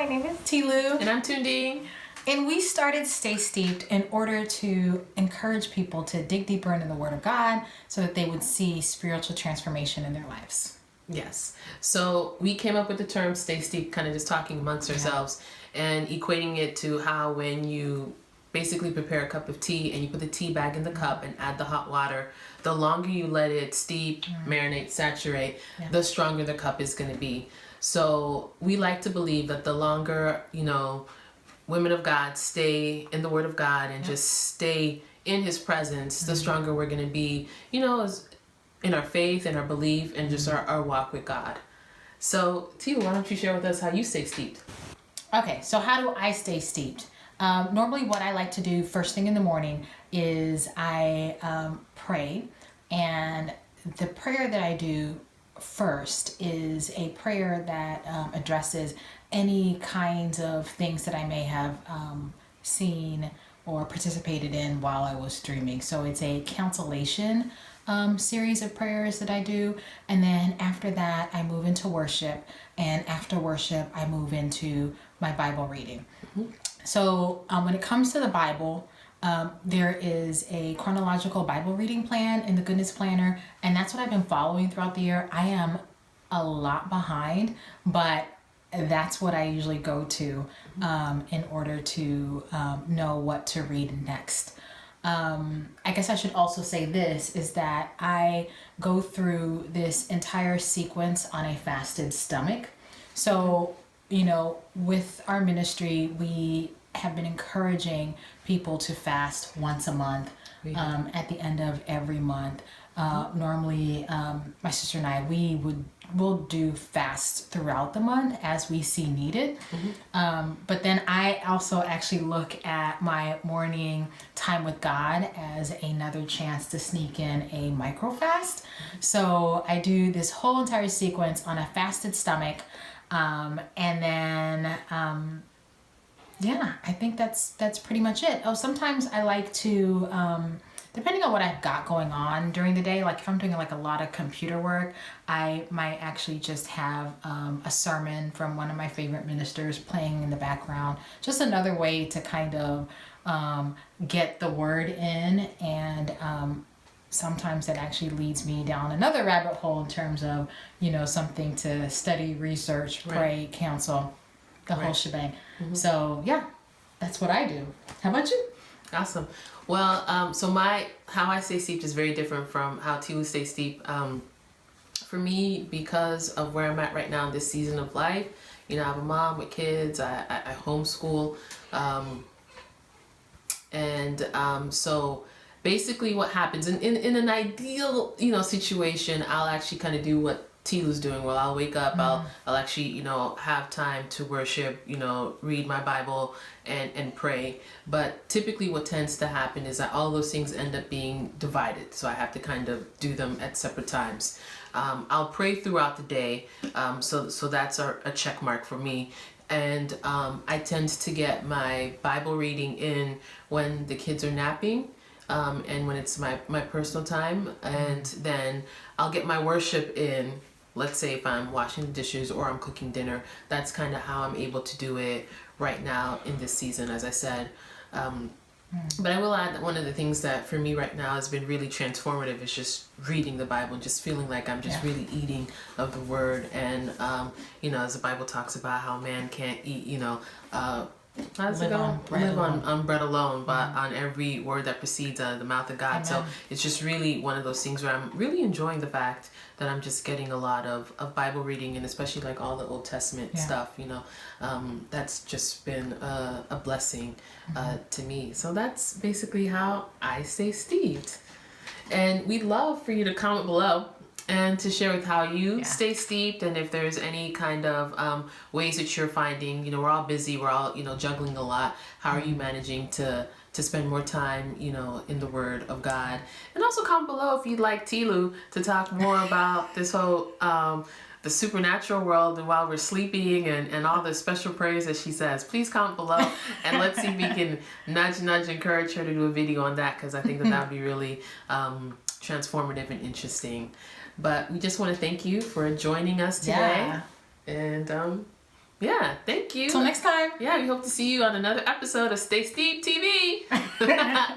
my name is Tilu. And I'm Tundi. And we started Stay Steeped in order to encourage people to dig deeper into the Word of God so that they would see spiritual transformation in their lives. Yes. So we came up with the term Stay Steeped, kind of just talking amongst ourselves and equating it to how when you basically prepare a cup of tea and you put the tea bag in the cup and add the hot water, the longer you let it steep, marinate, saturate, the stronger the cup is going to be. So we like to believe that the longer, women of God stay in the Word of God and just stay in His presence, the stronger we're going to be, as in our faith and our belief and just our walk with God. So, Tia, why don't you share with us how you stay steeped? Okay, so how do I stay steeped? Normally what I like to do first thing in the morning is I pray, and the prayer that I do first is a prayer that addresses any kinds of things that I may have seen or participated in while I was dreaming. So it's a cancellation series of prayers that I do, and then after that I move into worship, and after worship I move into my Bible reading. So when it comes to the Bible, there is a chronological Bible reading plan in the Goodness Planner, and that's what I've been following throughout the year. I am a lot behind, but that's what I usually go to in order to know what to read next. I guess I should also say this, is that I go through this entire sequence on a fasted stomach. So, with our ministry, we have been encouraging people to fast once a month at the end of every month. Normally, my sister and I, we'll do fasts throughout the month as we see needed. But then I also actually look at my morning time with God as another chance to sneak in a micro fast. So I do this whole entire sequence on a fasted stomach. And then, I think that's pretty much it. Oh, sometimes I like to, depending on what I've got going on during the day, like if I'm doing a lot of computer work, I might actually just have a sermon from one of my favorite ministers playing in the background. Just another way to kind of get the word in, and sometimes that actually leads me down another rabbit hole in terms of, something to study, research, pray, counsel, the whole shebang. So that's what I do. How about you? Awesome. Well, so how I stay steeped is very different from how Tilu stays steeped. For me, because of where I'm at right now in this season of life, I have a mom with kids, I homeschool, so basically what happens in an ideal situation, I'll actually kind of do what Tilu's doing. Well, I'll wake up, I'll actually have time to worship, read my Bible and pray. But typically what tends to happen is that all those things end up being divided, so I have to kind of do them at separate times. I'll pray throughout the day, so that's a check mark for me. And I tend to get my Bible reading in when the kids are napping, and when it's my personal time, and then I'll get my worship in, let's say if I'm washing the dishes or I'm cooking dinner. That's kind of how I'm able to do it right now in this season, as I said. But I will add that one of the things that for me right now has been really transformative is just reading the Bible and just feeling like I'm just really eating of the Word. And, as the Bible talks about how man can't eat, live on bread alone, but on every word that proceeds out of the mouth of God. Amen. So it's just really one of those things where I'm really enjoying the fact that I'm just getting a lot of Bible reading, and especially like all the Old Testament stuff, that's just been a blessing to me. So that's basically how I stay steeped. And we'd love for you to comment below and to share with how you stay steeped, and if there's any kind of ways that you're finding, we're all busy, we're all, juggling a lot. How are you managing to spend more time, in the Word of God? And also comment below if you'd like Tilu to talk more about this whole, the supernatural world and while we're sleeping and all the special prayers that she says. Please comment below and let's see if we can nudge, encourage her to do a video on that, because I think that would be really transformative and interesting. But we just want to thank you for joining us today. And Yeah, thank you. Till next time. Yeah, we hope to see you on another episode of Stay Steep TV. Bye.